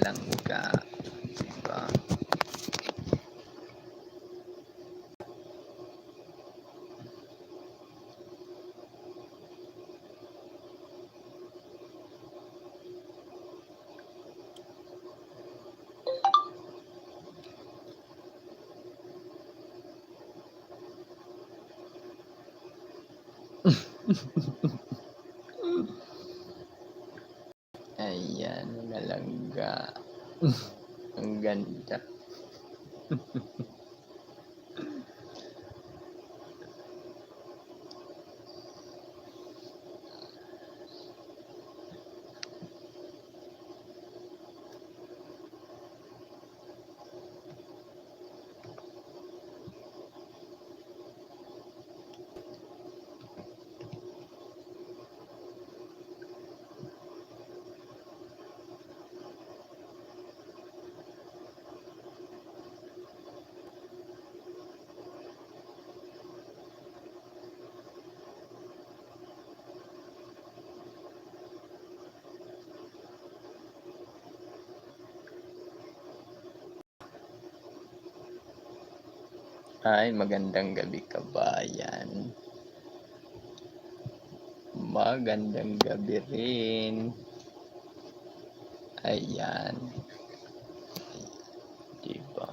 langga. Diba? Ayan, mga langga. Ang ganda. Ay, magandang gabi kabayan. Magandang gabi rin. Ayan. Diba?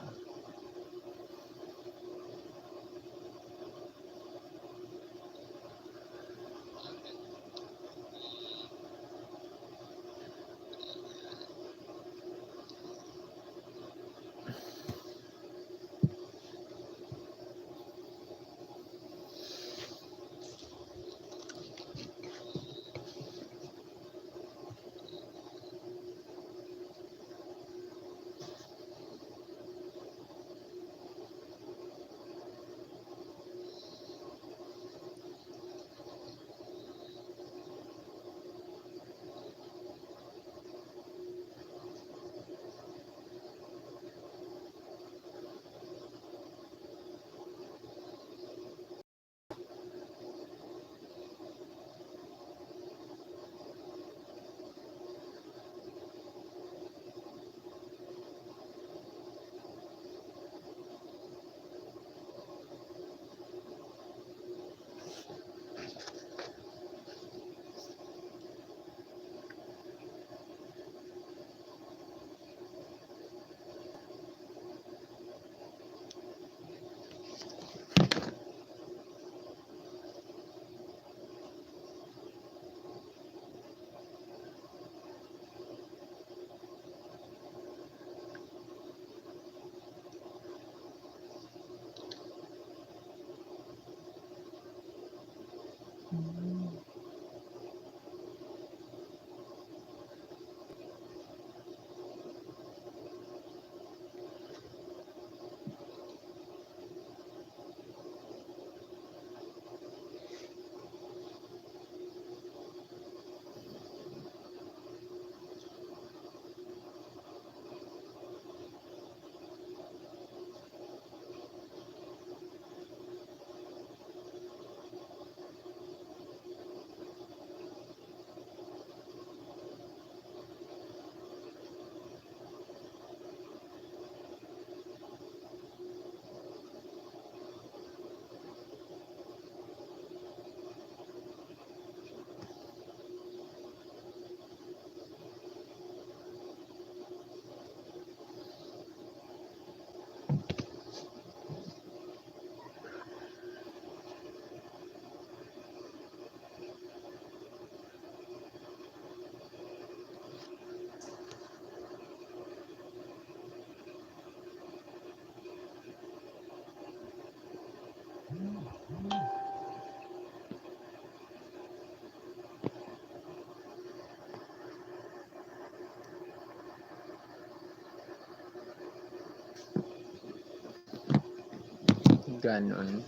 Ganon.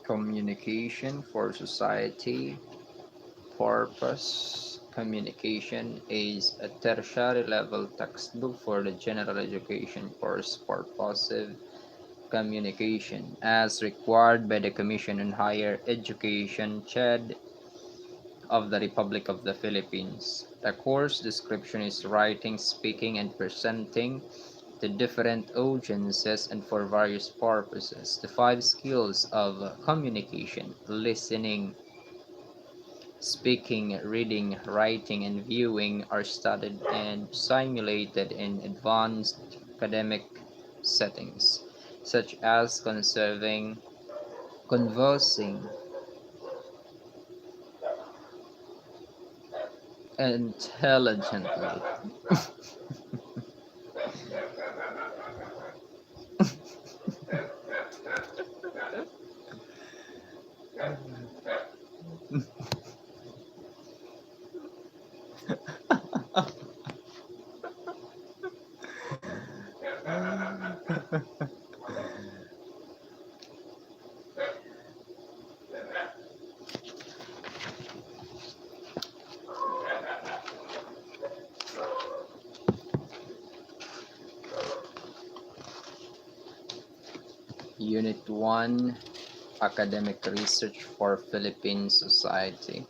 Communication for society purpose. Communication is a tertiary level textbook for the general education course purposive communication as required by the Commission on Higher Education CHED of the Republic of the Philippines. The course description is writing, speaking, and presenting to different audiences and for various purposes. The five skills of communication: listening, speaking, reading, writing, and viewing are studied and simulated in advanced academic settings, such as conversing intelligently. Unit 1, Academic Research for Philippine Society.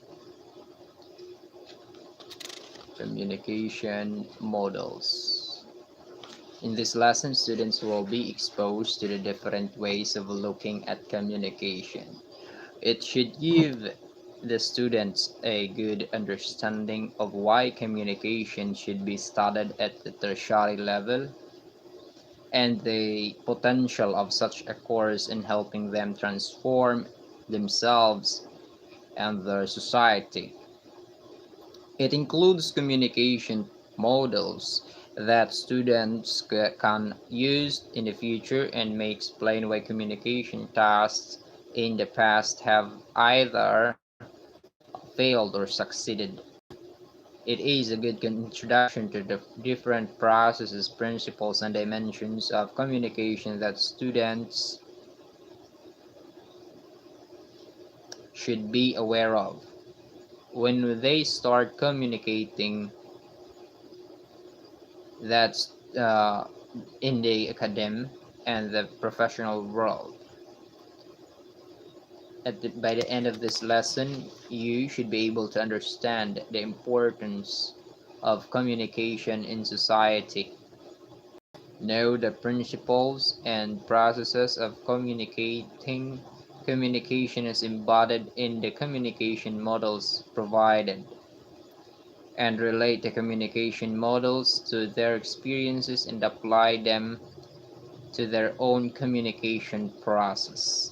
Communication Models. In this lesson, students will be exposed to the different ways of looking at communication. It should give the students a good understanding of why communication should be studied at the tertiary level and the potential of such a course in helping them transform themselves and their society. It includes communication models that students can use in the future and may explain why communication tasks in the past have either failed or succeeded. It is a good introduction to the different processes, principles, and dimensions of communication that students should be aware of when they start communicating. That's in the academic and the professional world. By the end of this lesson, you should be able to understand the importance of communication in society. Know the principles and processes of communicating. Communication is embodied in the communication models provided, and relate the communication models to their experiences and apply them to their own communication process.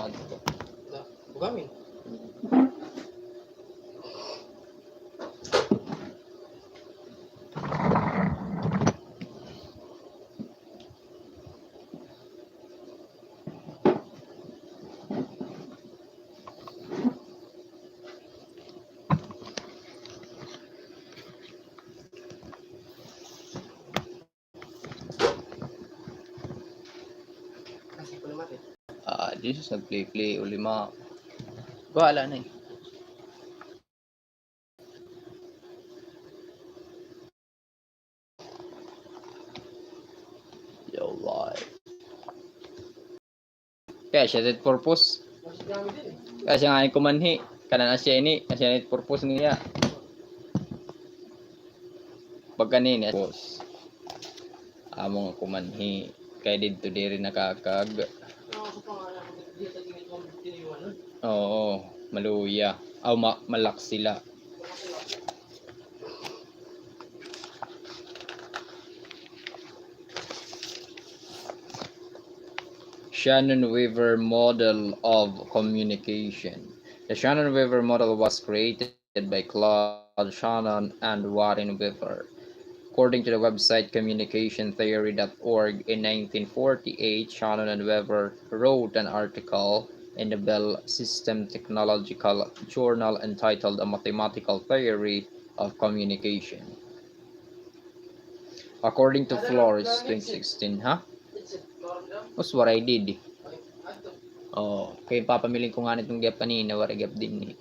Dito. Bugamin. Kasi ko naman Jesus nag-play-play ulima. Wala na eh. Your life. Kaya siya that purpose. Masih kami din eh. Kaya siya nga kumanhi. Kanan na siya ini. Kasi net purpose niya. Pagka nini. Purpose. Among kumanhi. Kaya dito diri nakakag. Ako pa nga ako dito tingin ko tiniwan nun. Oo. Maluya. Aw malak sila. Shannon-Weaver model of communication. The Shannon-Weaver model was created by Claude Shannon and Warren Weaver. According to the website communicationtheory.org, in 1948, Shannon and Weaver wrote an article in the Bell System Technological Journal entitled A Mathematical Theory of Communication. According to Flores 2016, huh? It's a program. That's what I did. Ay, ato. Oh, kay papamiling ko nga nitong gap kanina, wala gap din eh.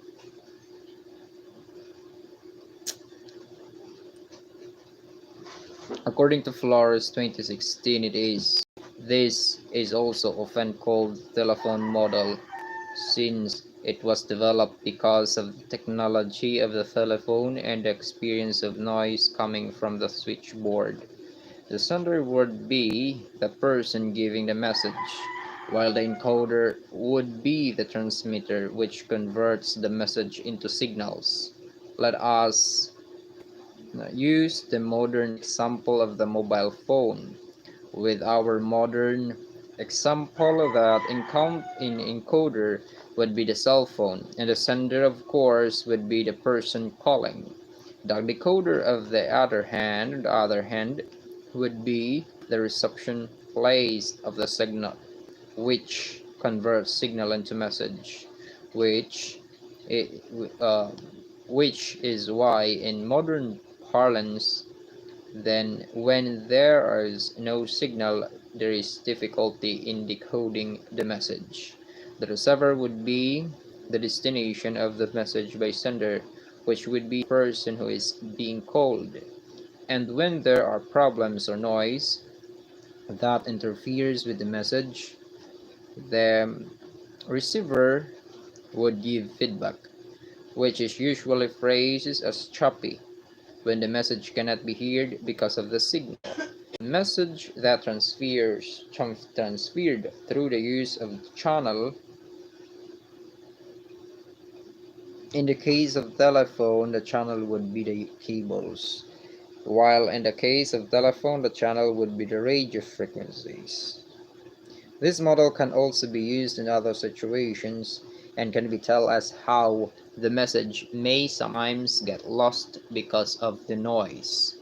According to Flores 2016, this is also often called telephone model since it was developed because of the technology of the telephone and the experience of noise coming from the switchboard. The sender would be the person giving the message, while the encoder would be the transmitter, which converts the message into signals. Let us use the modern example of the mobile phone. With our modern example, that encoder would be the cell phone, and the sender, of course, would be the person calling. The decoder, of the other hand, would be the reception place of the signal, which converts signal into message, which it, uh, which is why in modern parlance, then when there is no signal, there is difficulty in decoding the message. The receiver would be the destination of the message by sender, which would be the person who is being called. And when there are problems or noise that interferes with the message, the receiver would give feedback, which is usually phrased as choppy when the message cannot be heard because of the signal. The message that transferred through the use of the channel. In the case of telephone, the channel would be the cables, while in the case of telephone, the channel would be the radio frequencies. This model can also be used in other situations and can be tell us how the message may sometimes get lost because of the noise,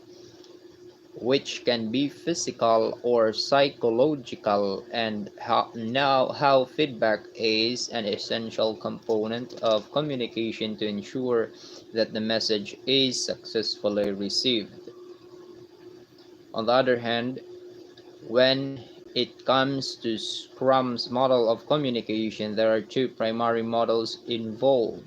which can be physical or psychological, and how feedback is an essential component of communication to ensure that the message is successfully received. On the other hand, when it comes to Scrum's model of communication, there are two primary models involved.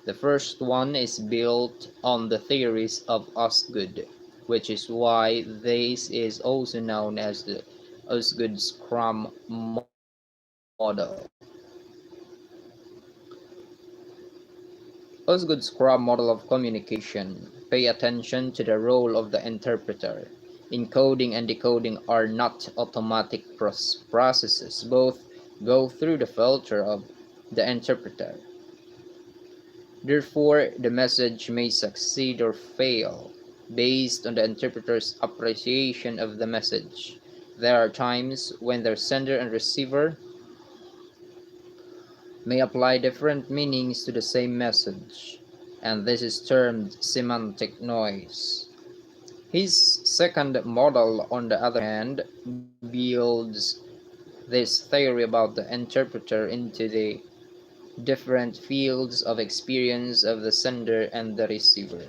The first one is built on the theories of Osgood, which is why this is also known as the Osgood Scrum model. Osgood Scrum model of communication. Pay attention to the role of the interpreter. Encoding and decoding are not automatic processes. Both go through the filter of the interpreter. Therefore, the message may succeed or fail based on the interpreter's appreciation of the message. There are times when the sender and receiver may apply different meanings to the same message, and this is termed semantic noise. His second model, on the other hand, builds this theory about the interpreter into the different fields of experience of the sender and the receiver.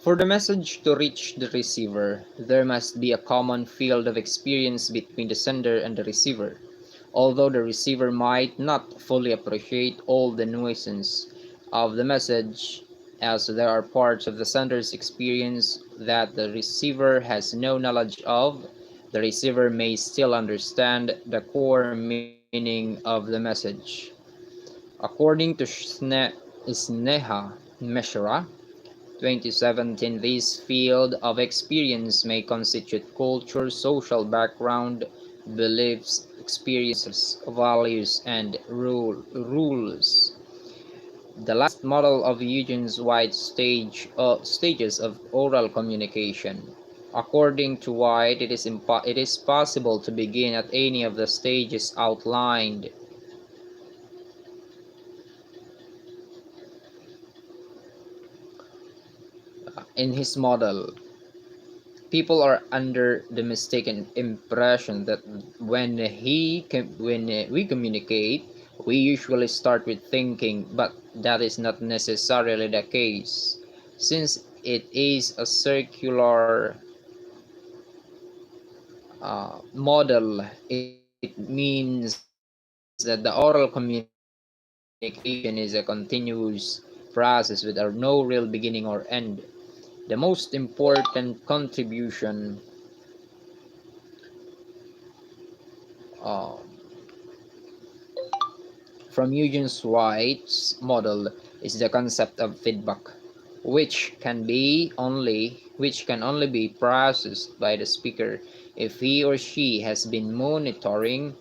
For the message to reach the receiver, there must be a common field of experience between the sender and the receiver. Although the receiver might not fully appreciate all the nuances of the message, as there are parts of the sender's experience that the receiver has no knowledge of. The receiver may still understand the core meaning of the message. According to Sneha Mishra, 2017, this field of experience may constitute culture, social background, beliefs, experiences, values, and rules. The last model of Eugene's White stages of oral communication. According to White, it is possible to begin at any of the stages outlined in his model. People are under the mistaken impression that when we communicate, we usually start with thinking, but that is not necessarily the case. Since it is a circular model, it means that the oral communication is a continuous process with no real beginning or end. The most important contribution uh, from Eugene White's model is the concept of feedback, which can only be processed by the speaker if he or she has been monitoring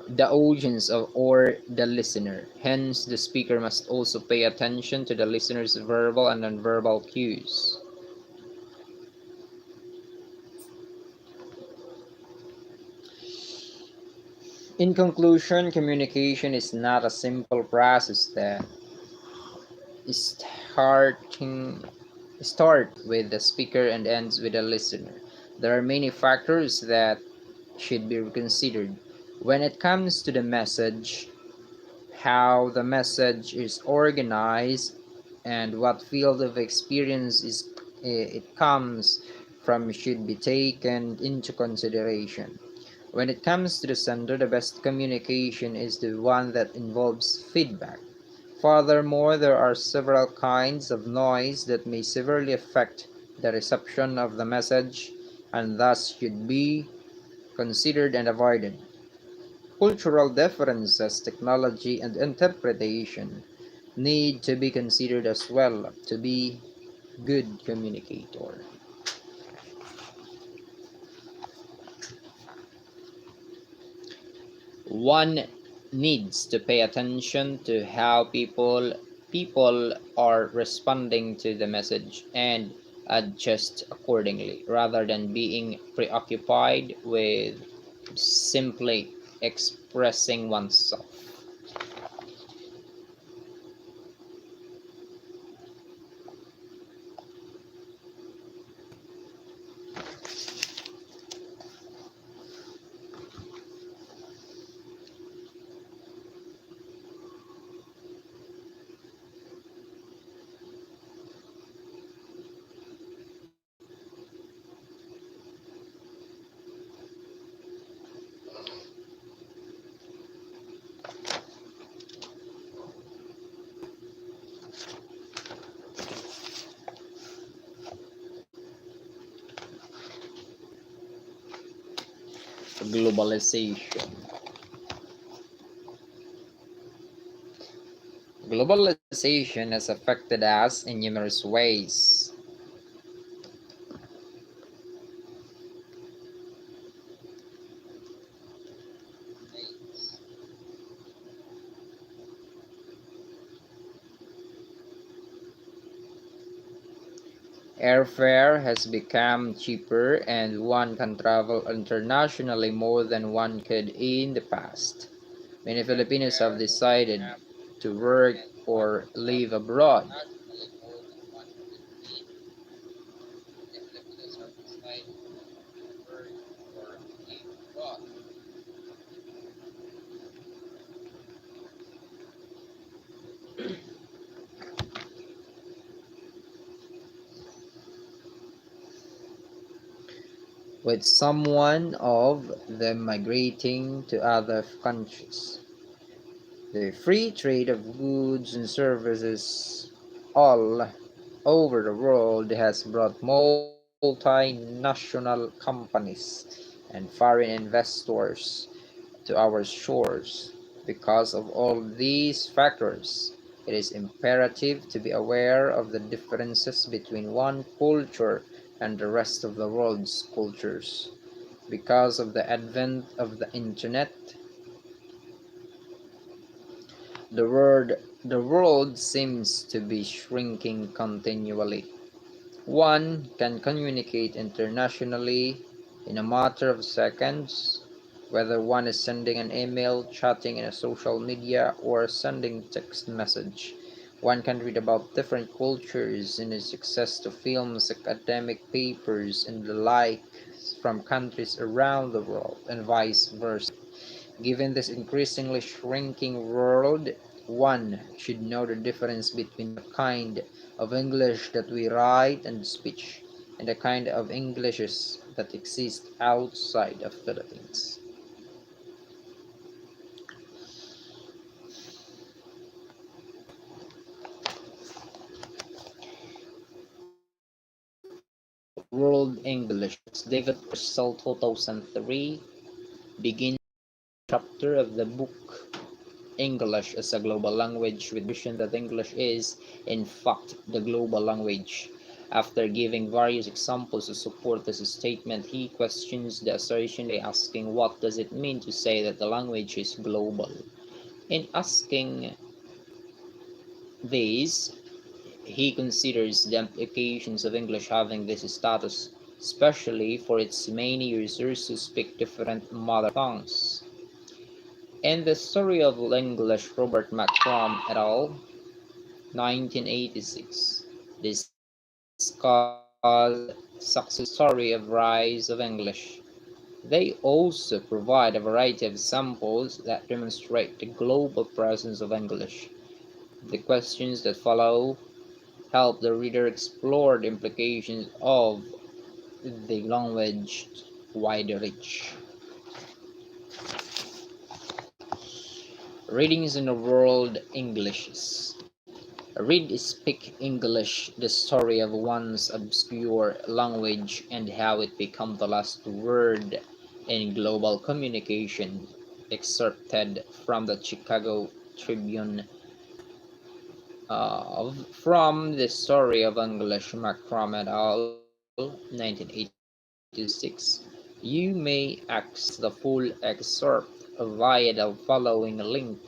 the audience or the listener. Hence, the speaker must also pay attention to the listener's verbal and nonverbal cues. In conclusion, communication is not a simple process that starting start with the speaker and ends with the listener. There are many factors that should be considered when it comes to the message, how the message is organized, and what field of experience it comes from should be taken into consideration. When it comes to the sender, the best communication is the one that involves feedback. Furthermore, there are several kinds of noise that may severely affect the reception of the message and thus should be considered and avoided. Cultural differences, technology, and interpretation need to be considered as well to be good communicator. One needs to pay attention to how people are responding to the message and adjust accordingly rather than being preoccupied with simply expressing oneself. Globalization. Globalization has affected us in numerous ways. Airfare has become cheaper and one can travel internationally more than one could in the past. Many Filipinos have decided to work or live abroad. With someone of them migrating to other countries. The free trade of goods and services all over the world has brought multinational companies and foreign investors to our shores. Because of all these factors, it is imperative to be aware of the differences between one culture and the rest of the world's cultures. Because of the advent of the internet, the world seems to be shrinking continually. One can communicate internationally in a matter of seconds, whether one is sending an email, chatting in a social media, or sending text message. One can read about different cultures and its access to films, academic papers, and the like from countries around the world, and vice versa. Given this increasingly shrinking world, one should know the difference between the kind of English that we write and speak and the kind of Englishes that exist outside of Philippines. World English David Purcell 2003 begins chapter of the book English as a Global Language with the assertion that English is, in fact, the global language. After giving various examples to support this statement, he questions the assertion by asking what does it mean to say that the language is global. In asking this, he considers the implications of English having this status, especially for its many users who speak different mother tongues. In the story of English, Robert McCrum et al. 1986 discussed success story of rise of English. They also provide a variety of examples that demonstrate the global presence of English. The questions that follow help the reader explore the implications of the language's wider reach. Readings in the World Englishes. Read Speak English, the story of one's obscure language and how it became the last word in global communication. Excerpted from the Chicago Tribune from the story of English, Macron et al., 1986. You may access the full excerpt via the following link.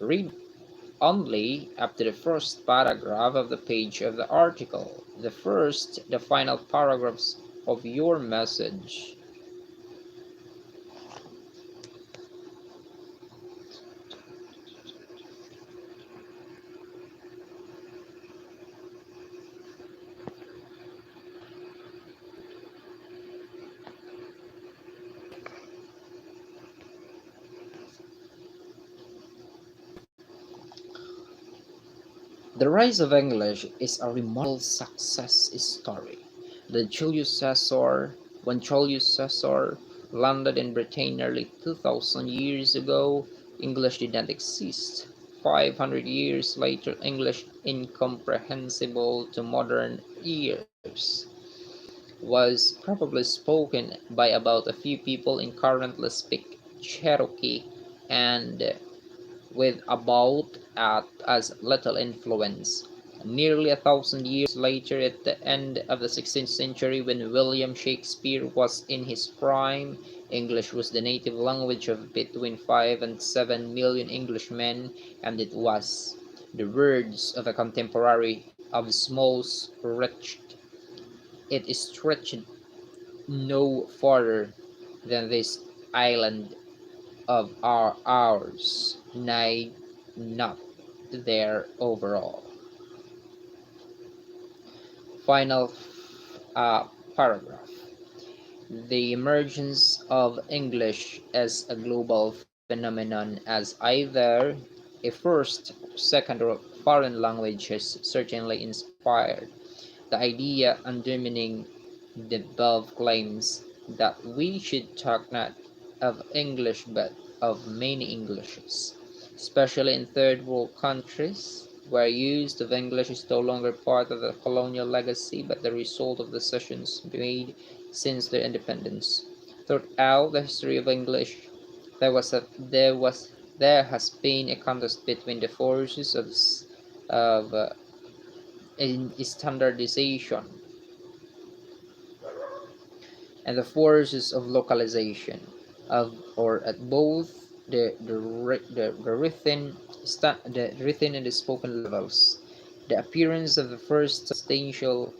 Read only up to the first paragraph of the page of the article. The final paragraphs of your message. The rise of English is a remarkable success story. The Julius Caesar, when Julius Caesar landed in Britain nearly 2,000 years ago, English did not exist. 500 years later, English, incomprehensible to modern ears, was probably spoken by about a few people in currently speak Cherokee and with about at as little influence. Nearly 1,000 years later, at the end of the 16th century, when William Shakespeare was in his prime, English was the native language of between 5 and 7 million Englishmen, and it was, the words of a contemporary of Smalls, it stretched no farther than this island of ours, nay, not there overall. Final paragraph. The emergence of English as a global phenomenon as either a first, second, or foreign language has certainly inspired the idea undermining the above claims that we should talk not of English but of many Englishes. especially in third world countries, where use of English is no longer part of the colonial legacy but the result of decisions made since their independence. Throughout the history of English, there has been a contest between the forces of in standardization and the forces of localization of or at both the written and the spoken levels. The appearance of the first substantial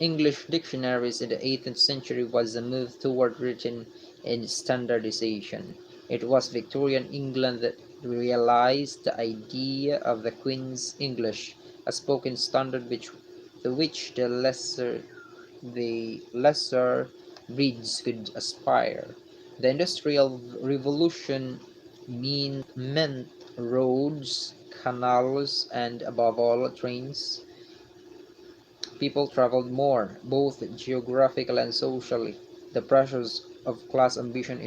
English dictionaries in the 18th century was a move toward written and standardization. It was Victorian England that realized the idea of the Queen's English, a spoken standard to which the lesser breeds could aspire. The Industrial Revolution meant roads, canals, and above all, trains. People traveled more, both geographically and socially. The pressures of class ambition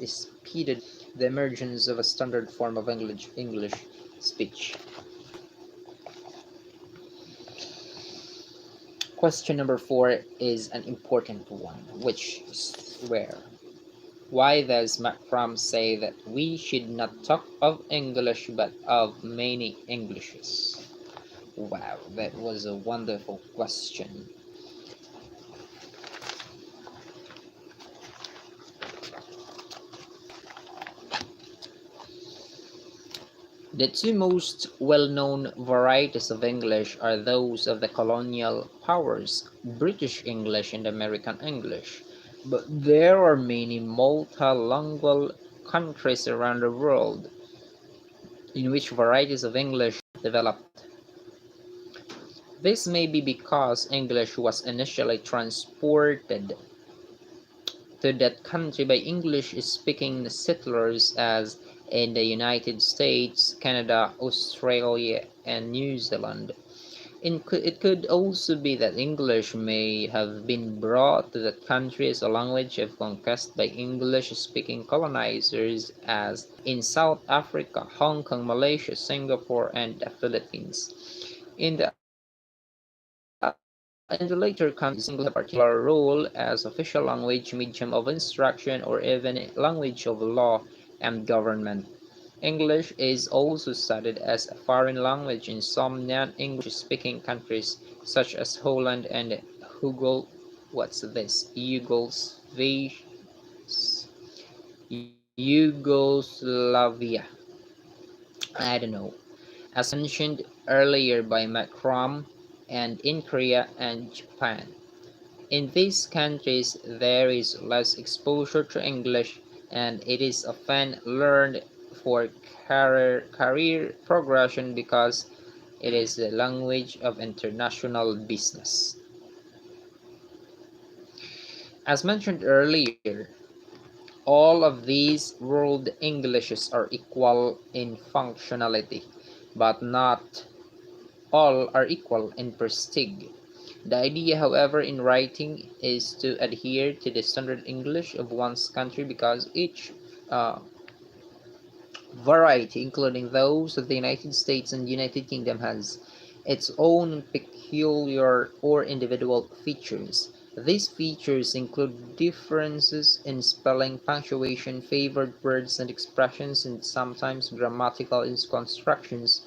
speeded the emergence of a standard form of English speech. Question number 4 is an important one, which is where? Why does Macram say that we should not talk of English but of many Englishes? Wow, that was a wonderful question. The two most well-known varieties of English are those of the colonial powers, British English and American English. But there are many multilingual countries around the world in which varieties of English developed. This may be because English was initially transported to that country by English-speaking settlers, as in the United States, Canada, Australia, and New Zealand. It could also be that English may have been brought to that country as a language of conquest by English-speaking colonizers, as in South Africa, Hong Kong, Malaysia, Singapore, and the Philippines. In the in the later countries, English have a particular role as official language, medium of instruction, or even language of law and government. English is also studied as a foreign language in some non-English speaking countries such as Holland and Hugol what's this? Yugoslavia. I don't know. As mentioned earlier by Macron, and in Korea and Japan. In these countries, there is less exposure to English, and it is often learned for career progression because it is the language of international business. As mentioned earlier, all of these world Englishes are equal in functionality, but not all are equal in prestige. The idea, however, in writing is to adhere to the standard English of one's country because each uh, variety, including those of the United States and United Kingdom, has its own peculiar or individual features. These features include differences in spelling, punctuation, favored words and expressions, and sometimes grammatical constructions.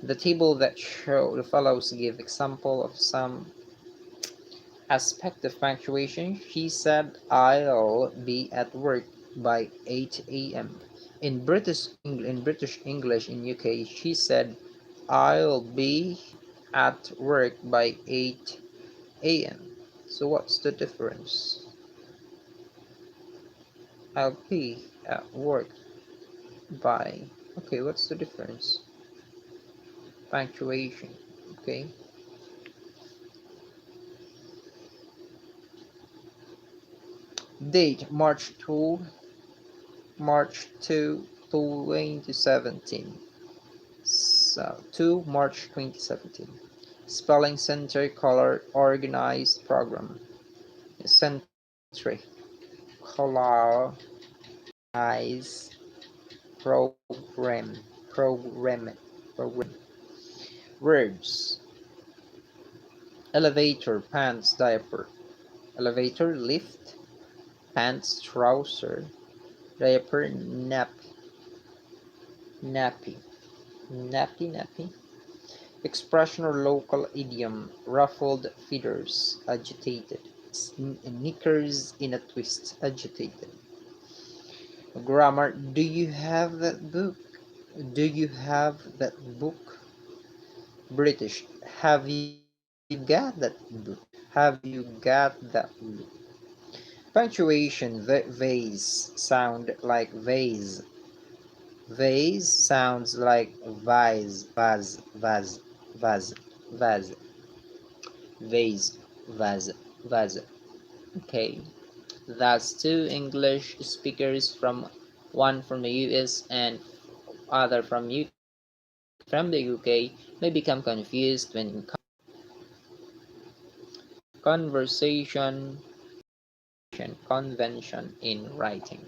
The table that show the follows give example of some aspect of punctuation. She said, "I'll be at work by 8 a.m." In British English in UK, she said, "I'll be at work by 8 a.m." So what's the difference? I'll be at work by. Okay, what's the difference? Punctuation. Okay. Date March 2, 2017. So 2 March 2017. Spelling Center Color Organized Program. Century. Color Organized program, program. Words: elevator, pants, diaper. Elevator, lift, pants, trouser, diaper, nappy, nappy. Expression or local idiom: ruffled feathers, agitated. Knickers in a twist, agitated. Grammar: do you have that book? Do you have that book? British: have you got that book? Have you got that book? Punctuation: vase sound like vase. Vase sounds like vase, vase, vase, vase. Okay, that's two English speakers from one from the US and other from the UK may become confused when in conversation convention in writing.